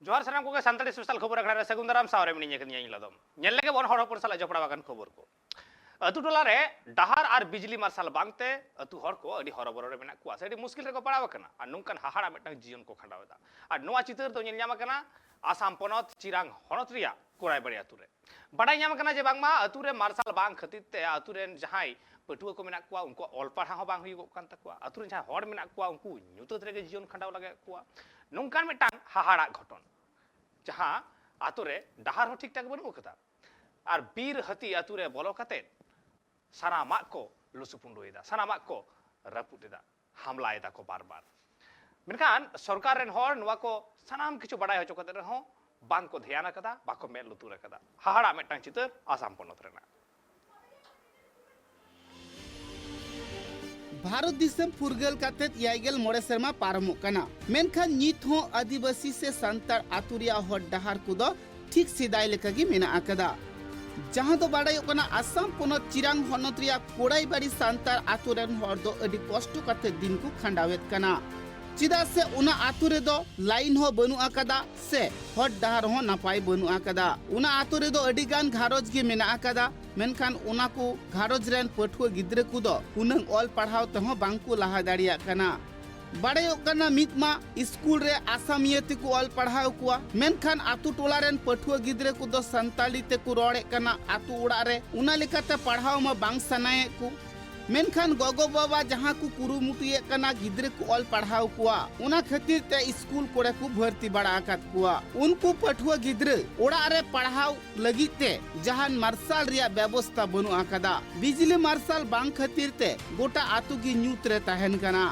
जोहार सानाम को सानताड़ी स्पेशल खबर अखड़ा रे सगुन दाराम सावरे मिनी कनिया लदम नेल लगे बन हड़ हपन साला जपड़ा बागन खबर को अतु टोला रे डहार आर बिजली मार्शल बांगते अतु हड़ को अडी हरबरो रे मेना कुआ सेडी मुश्किल रे को पड़ाव कना आ नुंकन हाहाड़ा मेटन जीवन को खंडावेदा आ नोआ चितर तो नेल ᱧᱟᱢ कना आसाम पनत चिरांग हनत रिया कोराय बड़ी अतु रे बड़ाय ᱧᱟᱢ कना जे बांगमा अतु रे मार्शल बांग खतिर ते अतु रेन जहाय पटुआ को मेना कुआ उनको ऑल पढ़ा हो बांग हुई कान तकुआ अतु रे जहां हड़ मेना कुआ उनको ᱧᱩᱛᱟᱹᱛ ᱨᱮᱜᱮ जीवन खंडाव लगे कुआ नुंकन मेटांग हाहाड़ा घटन जहां आतु रे डहार हो ठीक ठाक बनू कदा और बीर हती आतु रे बोलो कते सानामाक को लुसुपुंडोइदा सानामाक को रपुटेदा हमलाएदा को बार बार मेनखान सरकार रेन हर नुआ को सानाम किछु बड़ाय हो चकते रहो बांग को ध्यान कदा बाको मेल लुतुर कदा हाहाड़ा मेटांग चितर आसाम पनत रेना भारत दिसम फुरगल काते याइगल मोड़े शर्मा पारमो कना मेनखान नित हो आदिवासी से संतार आतुरिया हर डहार कुदो ठीक सिदाय लेकागी मेना आकदा जहां दो बाड़ाय कना आसाम पनत चिरांग हनत रिया कोड़ाई बाड़ी संतार आतुरेन हर दो अडी कष्ट काते दिन को खंडावेत कना चिदा से उना आतुरे दो लाइन हो बनु आकदा से हर डहार हो नापाय बनु आकदा उना आतुरे दो अडी गान घारोज गे मेना आकदा मेनखान उना को घारोज रेन पठुआ गिद्रे को दो उनंग ऑल पढ़ाव तहो बांको लहा दाड़िया कना बाड़ायो कना मितमा स्कूल रे आसामिया ते को ऑल पढ़ाव कुआ मेनखान आतु टोला रेन पठुआ गिद्रे को दो संताली ते को रोड़े कना आतु उड़ा रे उना लेकाते पढ़ाव मा बांग सनाए को मेनखान गोगो बाबा जहां को कुरुमुटिये कना गिद्रे को ऑल पढ़ाव कुआ उना खातिर ते स्कूल कोड़े को भर्ती बड़ा आकत कुआ उनको पठुआ गिद्रे उड़ा रे पढ़ाव लगी ते जहान मार्शल रिया व्यवस्था बनु आकदा बिजली मार्शल बांग खातिर ते गोटा आतु की न्यूत रे तहन कना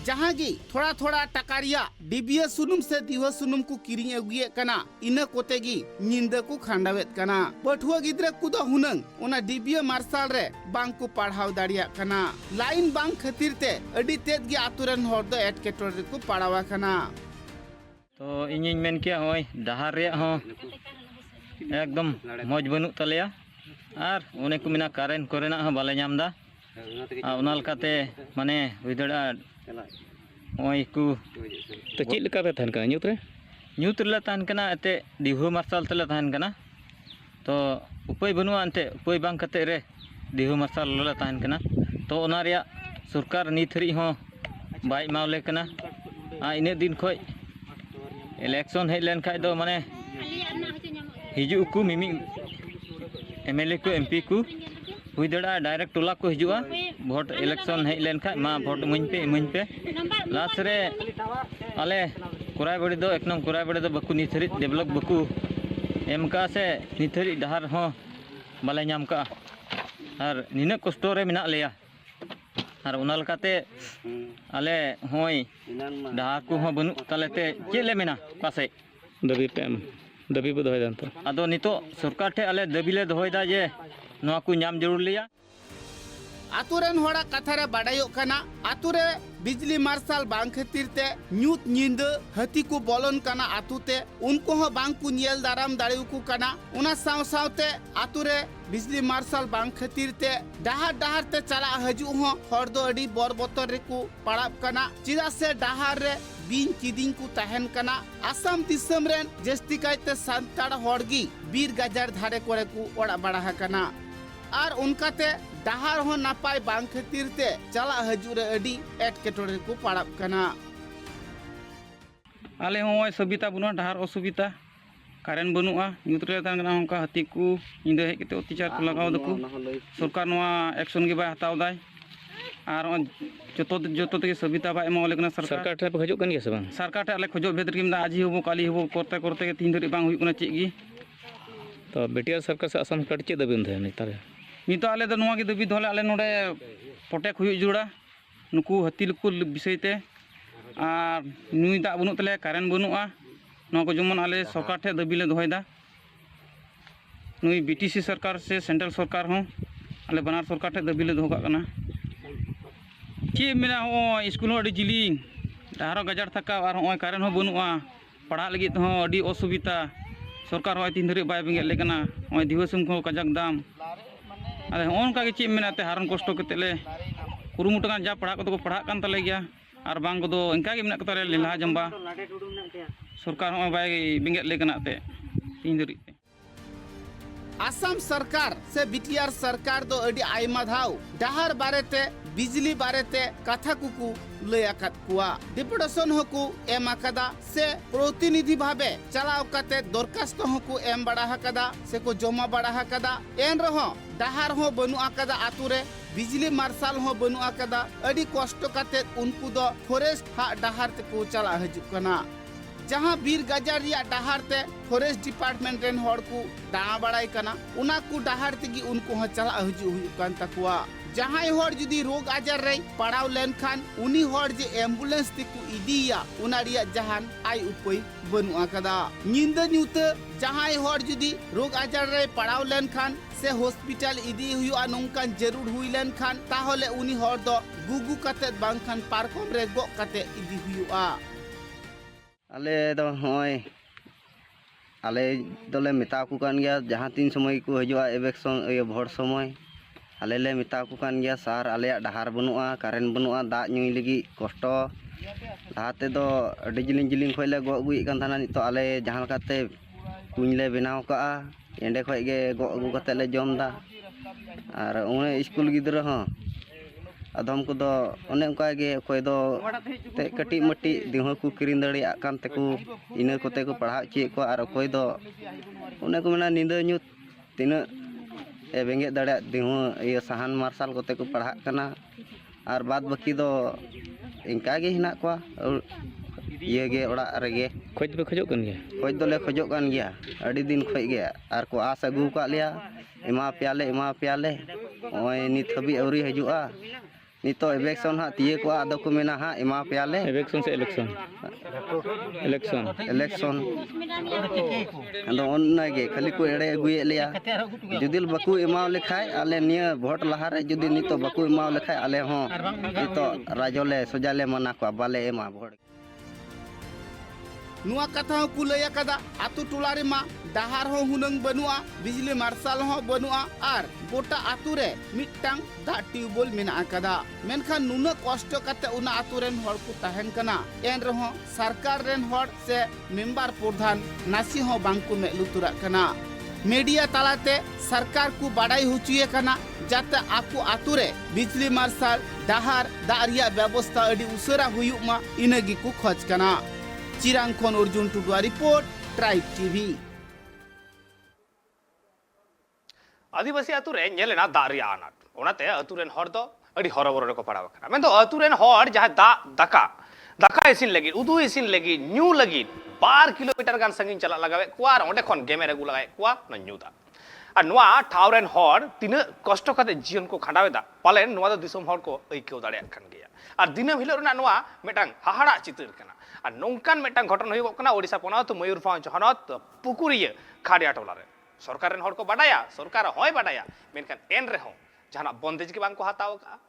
जहां गी थोड़ा थोड़ा टकारिया डिबिया सुनुम से दिवा सुनुम को किरिंग अगुए कना इना कोते गी निंदा को खांडावेत कना पठुआ गिद्रे को दो हुनंग उना डिबिया मार्शल रे बांग को पढ़ाव दाड़िया कना लाइन बांग खातिर ते अडी तेज गी आतुरन हर दो एटकेटोरे को पढ़ावा कना तो इनिन मेन किया होय डहार रे हो एकदम मौज बनु तलेया और ओने को मिना कारेंट कोरेना हो बाले नामदा उना लकाते माने हुइदड़ा ओय को तो चेक लेका पे थान कना ᱧᱩᱛ ᱨᱮᱞᱮ ᱛᱟᱦᱮᱱ ᱠᱟᱱᱟ ᱮᱛᱮ ᱫᱤᱣᱦᱟᱹ ᱢᱟᱨᱥᱟᱞ ᱛᱮᱞᱮ ᱛᱟᱦᱮᱱ ᱠᱟᱱᱟ तो उपाय बनुआ अंते उपाय बांग कते रे दिहु मार्शल ले तहन कना तो ओना रिया सरकार नित हरी हो बाय मावले कना आ इने दिन खोय इलेक्शन हेज लेन खाय दो माने हिजु को मिमी एमएलए को एमपी को हुई दड़ा डायरेक्ट टोला को हिजुआ वोट इलेक्शन हेज लेन खाय मा वोट इमन पे लास्ट रे आले कोराय बड़ी दो एक नंबर कोराय बड़ी दो बकु नित हरी डेवलप बकु एमका से निथरी डहार हो बाले नाम का और निना कष्ट रे मिना लेया और उना लकाते आले होय डहार को हो बनु तलेते चेले मेना पासे दबी पे दोय दान तो आदो नितो सरकार ठे आले दबी ले दोयदा जे नोआ को नाम जरूर लिया आतुरेन होड़ा कथा रे बाड़ायो कना आतुरे बिजली मार्शल बांग खातिर ते ᱧᱩᱛ ᱧᱤᱫᱟᱹ हाथी को बोलन कना आतुते उनको हो बांग को नियल दाराम दाड़ेउ को कना उना साव सावते आतुरे बिजली मार्शल बांग खातिर ते डहार डहार ते चला हजू हो हर दो अडी बर बोतर रे को पड़ाब कना चिदा से डहार रे बिन किदिंग को तहन कना आसाम दिसम रेन जस्ती कायते संताड़ हड़गी बीर गजार धारे कोरे को ओड़ा बड़ा कना और उनकाते डहार हो नापाय बांग खातिर ते चला हजू रे अडी एटकेटोरे को पड़ाब कना आले होय सुविधा बनुआ डहार असुविधा कारेंट बनुआ ᱧᱩᱛᱨᱮ ᱛᱟᱦᱮᱱ ᱠᱟᱱᱟ ᱚᱱᱠᱟ ᱦᱟᱹᱛᱤ ᱠᱚ ᱧᱤᱫᱟᱹ ᱦᱮᱡ ᱠᱟᱛᱮ ᱚᱛᱤᱪᱟᱨ ᱠᱚ ᱞᱟᱜᱟᱣ ᱫᱟᱠᱚ ᱥᱚᱨᱠᱟর ᱱᱚᱣᱟ ᱮᱠᱥᱚᱱ ᱜᱮ ᱵᱟᱭ ᱦᱟᱛᱟᱣ ᱫᱟᱭ ᱟᱨ ᱡᱚᱛᱚ ᱛᱮᱜᱮ सुविधा बाय एमावले कना सरकार ठे पे हजो कन गया से बांग सरकार ठे आले खोजो भेद रे आज ही होबो काली होबो करते करते के तीन धरी बांग हुई कना चेक गी तो बेटिया सरकार से असम कट चे दबिन थे नेतारे नितो आले द नोवा गे दबी धोले आले नोडे पटेक हुई जुड़ा नुकु हती लुकु विषयते और नुई दा बनु तले कारेंट बनुआ नोआ को जमन आले सरकार ठे दबी ले दोयदा नुई बीटीसी सरकार से सेंट्रल सरकार हो आले बनार सरकार ठे दबी ले दोगा कना चे मेना हो स्कूल अडी जिलिंग डहारो गजार थका और होय कारेंट हो बनुआ पढ़ा लगी हो अडी असुविधा सरकार होय तीन धरी बाय बेंगे लेकना होय दिवसम को कजक दाम अरे उनका के चे मेनाते हारन कष्ट कते ले कुरुमुटगान जा पढ़ा को पढ़ा कान तले गया ᱟᱨ ᱵᱟᱝ ᱠᱚᱫᱚ ᱤᱱᱠᱟ ᱜᱮ ᱢᱮᱱᱟᱜ ᱠᱚ ᱛᱟᱞᱮᱭᱟ ᱞᱮᱞᱦᱟ ᱡᱟᱢᱵᱟ ᱥᱚᱨᱠᱟर ᱦᱚᱸ ᱵᱟᱭ ᱵᱮᱸᱜᱮᱫ ᱞᱮ ᱠᱟᱱᱟ ᱛᱮ ᱤᱧ ᱫᱷᱟᱹᱨᱤᱡ ᱛᱮ आसाम सरकार से बीटीआर सरकार दो अडी आयमा धाव डहार बारेते बिजली बारेते कथा कुकु लय आकात कुआ डिपुटेशन होकु एम आकादा से प्रतिनिधि भावे चलाव काते दरखास्त होकु एम बड़ा हकादा से को जमा बड़ा हकादा एन रहो डहार हो बनु आकादा आतुरे बिजली मार्शल हो बनु आकादा अडी कष्ट काते उनको दो फॉरेस्ट हा डहार ते को चला हजु कना जहां बीर गजार रिया डहार ते फॉरेस्ट डिपार्टमेंट रेन हड़ को दाना बड़ाई कना उना को डहार तेगी उनको ह चला हजु हुई कान तकुआ जहां हड़ जुदी रोग आजार रे पड़ाव लेन खान उनी हड़ जे एम्बुलेंस तिकु इदिया उना रिया जहान आई उपय बनु आकदा निंदा न्यूत जहां हड़ जुदी रोग आजार रे पड़ाव लेन खान से हॉस्पिटल इदी हुआ नोंकान जरूर हुई लेन खान ताहले उनी हड़ दो गुगु कते बांग खान पारकम रे गो कते इदी हुआ आले दो होय आले दोले मेता को कान गया जहां तीन समय को हजुआ इलेक्शन भोट समय आले ले मेता को कान गया सार आले डहार बनुआ कारेंट बनुआ दा ᱧᱩᱭ लगी कष्ट लाते दो अडी जिलिंग जिलिंग खोले गो अगुई कान थाना नितो आले जहां लकाते कुኝ ले बनाव का एंडे खोय गे गो अगु कते ले जमदा आर उने स्कूल गिदरा ह अदम को दो ओने उनका गे कोई दो ते कटी मटी दिहो को किरिन दड़िया कान ते को इना कोते को पढ़ा चे को आर कोई दो ओने को मेना निंदा न्यू तिना ए बेंगे दड़िया दिहो ये सहान मार्शल कोते को पढ़ा कना आर बाद बाकी दो इनका गे हिना को ये गे ओड़ा रेगे खोज पे खोजो कन गया खोज दोले खोजो कान गया अड़ी दिन खोज गया आर को आस अगू का लिया एमा प्याले ओय नित हबी औरी हजुआ नितो इलेक्शन हा तिये को आदो को मेना हा एमा प्याले इलेक्शन से इलेक्शन अंदो ओन्नागे खाली को एड़े अगुए लिया जुदिल बकु एमा लेखाय आले निया वोट लहारे जुदि नितो बकु एमा लेखाय आले हो नितो राजोले सोजाले मना को बाले एमा वोट नुआ कथा को लय कदा आतु टोला रे मा डहार हो हुनंग बनुआ बिजली मार्शल हो बनुआ आर गोटा आतु रे मिटटांग दा ट्यूबवेल मेना कदा मेनखान नुना कष्ट कते उना आतु रेन हड़ को तहन कना एन रहो सरकार रेन हड़ से मेंबर प्रधान नासी हो बांको में लुतुरा कना मीडिया तालाते सरकार को बाडाई हुचुए कना जाते आकु आतु रे बिजली मार्शल डहार दारिया व्यवस्था अडी उसरा हुयुमा इनगी को खोज कना चिरांग खन अर्जुन टुडुआ रिपोर्ट ट्राइब टीवी आदिवासी आतु रे नेलेना दारिया आनात ओनाते आतु रेन हर दो अडी हरबरो रे को पड़ाव कना मेन दो आतु रेन हर जहां दाका इसिन लगी उदु इसिन लगी न्यू लगी 12 किलोमीटर गान संगिन चला लगावे कुआ ओंडे खन गेमे रे गु लगाए कुआ न न्यूदा आ नोआ ठावरेन हर तीन कष्ट कते जीवन को खंडावेदा पालेन नोआ दो दिसम हर को ऐकेव दाड़े खान गया और दिनम हिलो रना नोआ मेटांग हाहाड़ा चितर कना और नौकान मेटांग घटन हुई कना ओडिशा पोनात मयूरभंज हनत पुकुरिया खाड़िया टोला रे सरकार रेन हर को बाडाया सरकार होय बाडाया मेनखान एन रे हो जहाना बंदेज के बांग को हाताव का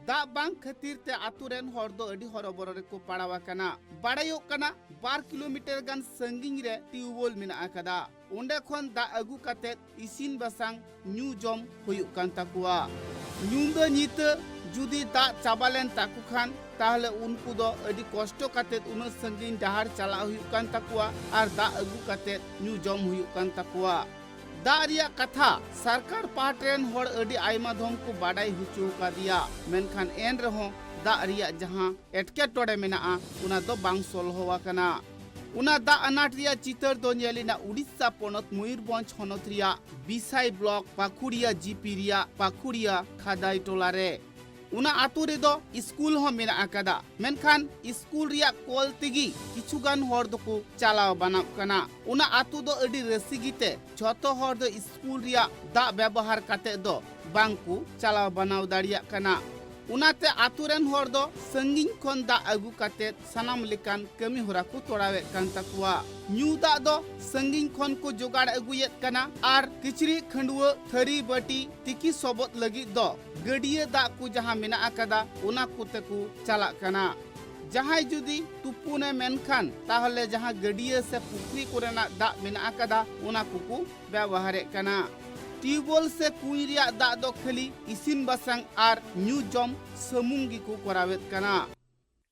दा बांग खातिर ते आतु रेन हर दो अडी हरबरो रे को पड़ावा कना बाडायो कना 12 किलोमीटर गान संगिंग रे ट्यूबवेल मेना कदा ओंडे खन दा अगु काते इसिन बसांग न्यू जम हुयु कान ताकुआ न्यूंदा नित जुदी दा चाबालेन ताकु खान ताहले उनको दो अडी कष्ट काते उन संगिंग डहार चला हुयु कान ताकुआ आर दा अगु काते न्यू जम हुयु कान ताकुआ दारिया कथा सरकार पाटरेन हड़ अडी आयमा धम को बाडाई हुचु का दिया मेनखान एन रहो दारिया जहां एटके टोडे मेना उना दो बांग सोलहोवा कना उना दा अनाट रिया चितर दो नेलिना उड़ीसा पोनत मयूरभंज हनत रिया बिसाई ब्लॉक पाखुड़िया जीपी रिया पाखुड़िया खादाई टोला रे उना आतु रे दो स्कूल हो मेना आकादा मेनखान स्कूल रिया कोल तिगी किछुगान हर दो को चलाव बनाव कना उना आतु दो अडी रसिगिते जतो हर दो स्कूल रिया दा व्यवहार काते दो बांकु चलाव बनाव दाड़िया कना उनाते आतु रेन हर दो संगिन खन दा अगु काते सनाम लेकान कमी होरा को तोड़ावे कान तकुआ न्यू दा दो संगिन खन को जोगाड़ अगुयेत कना आर किचरी खंडुआ थरी बटी तिकी सोबत लगी दो गडिया दा को जहां मेना आकादा उना कुते को चला कना जहां जुदी तुपुने मेनखान ताहले जहां गडिया से पुखरी कोरेना दा मेना आकादा उना को व्यवहारे कना টিউবওয়েল से कुई रिया दाग दो खाली इसिन बासांग आर न्यू जम समूंग गिको करावेत कना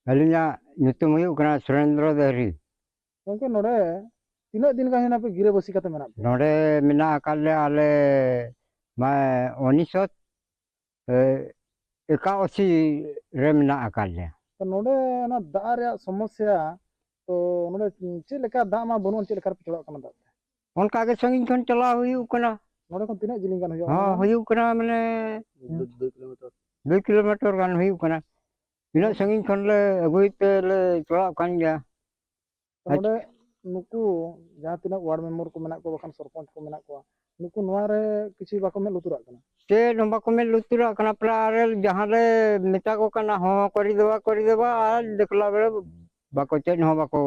Alinya nyutum huyuk kena Surendra Dari. गंके नोडे तीना दिन का है ना पे गिरे बसी कते मेना पे Nore mina akalle ale ma onisot eka osi re mina akalle. तो नोडे ना दा रे समस्या तो नोडे चे लेका दा मा बनुन चे लेका पिछड़ा कना दा Onka ke sangin kon chala huyuk kena. नोडे kon तीना जिलिंग गान Ha huyuk kena mane 2 kilometer kan huyuk kena. Bila sangin kon le aguite le chala kan ya. नोडे नुकु जहां तीना वार्ड मेंबर को मेना को बखान सरपंच को मेना को नुकु नोआ रे किछि बाको में लुतुरा कना Te nomba komen lutura kena prarel jahan le mita ko kena ho kori dewa ar dekla bere bako chen ho bako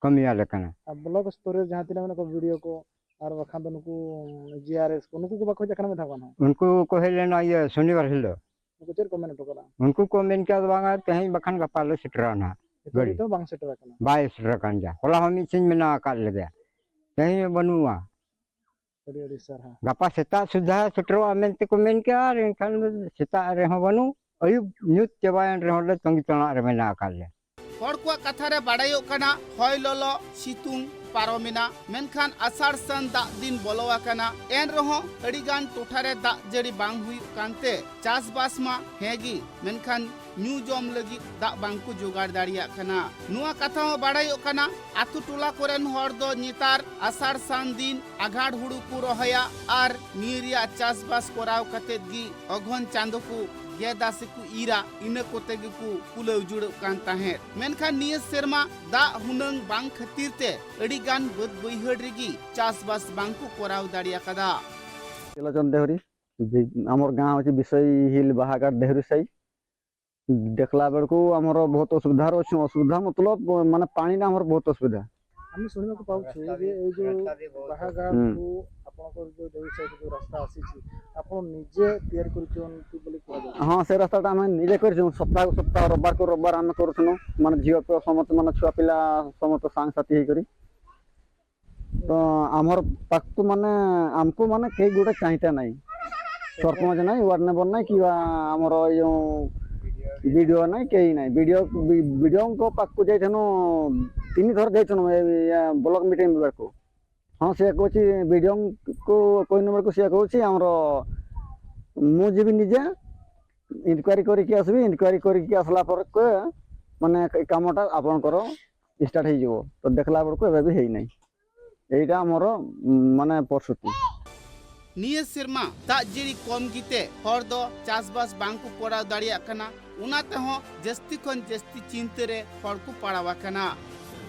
kami ale kena. अब ब्लॉग स्टोरी जहां तीना मेना को वीडियो को और बखान तो नुकु जीआरएस को नुकु को बाको जकना में था कना Unku ko helena ye शनिवार हिलो. नुकु चेर को मेना तो कना Unku komen kya banga tehin bakan kapal setrana. गड़ी तो बांग सेट रखना 22 rakanja. Olah hami sin mena akal lege. Tehin banua. गड़ी सर हां Gapa seta sudah setro amen te komen kya kan seta reho banu. Ayub nyut cebayan reho le tongi tona re mena akal le. हर कुआ कथा रे बाड़ायो कना हय ललो सितुंग पारमिना मेनखान आषाढ़ सान दाग दिन बोलोवा कना एन रहो अड़ीगान टोठारे दाग जड़ी बांग हुई कांते चासबास मा हेगी मेनखान न्यू जम लगी दाग बांगकु जोगाड़ दाड़िया कना नुआ कथा हो बाड़ायो कना आतु टोला कोरेन हर दो नितार आषाढ़ सान दिन आघाड़ हुड़ू को रहोया आर निरिया चासबास कोराव कते गी अघन चांदो को गेदासिकु इरा इना कोते गिकु कुलौ जुड़ो कान ताहे मेनखान निय सेरमा दा हुनंग बांग खतीरते अड़ीगान बद बैहड़ रेगी चासबास बांगकु कोराव दाड़िया कदा तिलोचन देहरी आमर गाँव होची विषय हिल बाहाघाट देहरी साई देखला बेलकु आमर बहुत असुविधा अछि असुविधा मतलब माने पानी ना आमर बहुत असुविधा আমি শুনিବାକୁ ପାଉଛୁ ଯେ ଏଇ ଯୋଉ ବାହାଘାଟ କୁ ଆପଣଙ୍କର ଯୋଉ ଦେଉସାଇ ଯୋଉ ରାସ୍ତା ଆସିଛି ଆପଣ ନିଜେ ତିଆରି କରିଛନ୍ତି ବୋଲି କୁହାଯାଉଛି हाँ से रास्ता आम निजे कर सप्ताह को सप्ताह रविवार को रविवार आम करूँ माने झील पुआ समस्त माने छुआ पिला समस्त सांग साथी होकर तो आमर पाक माने आमको माने कई गोटे चाहिए ना सरपंच ना वार्ड मेंबर ना कि आमर यो वीडियो ना कई ना वीडियो को पाक को जाइनु 3 थर जाइनु ब्लॉक मीटिंग को हाँ सी कौन वीडियो को कोई नंबर को सी कौन आमर मुझे निजे इनक्वारी करके आसबि इनक्वारी करके आसला पर माने कामटा आपनकर स्टार्ट हो तो देखला बेलू एबे भी है नहीं एटा हमर माने प्रस्तुति निय सेरमा दाग जड़ी कम गिते हर दो चासबास बांगकु कोराव दाड़िया कना उनाते हो जस्ती खन जस्ती चिंते रे हर को पड़ावा कना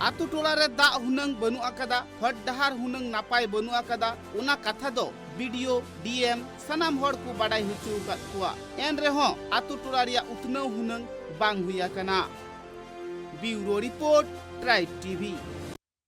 आतु टोला रे दाग हुनंग बनु आकदा हर डहार हुनंग नापाय बनु आकदा उना कथा दो वीडियो डीएम सनाम हर को बाडाई हुचु कात कुआ एन रे हो आतु टोला रिया उतनौ हुनंग बांग हुया कना ब्यूरो रिपोर्ट ट्राइब टीवी।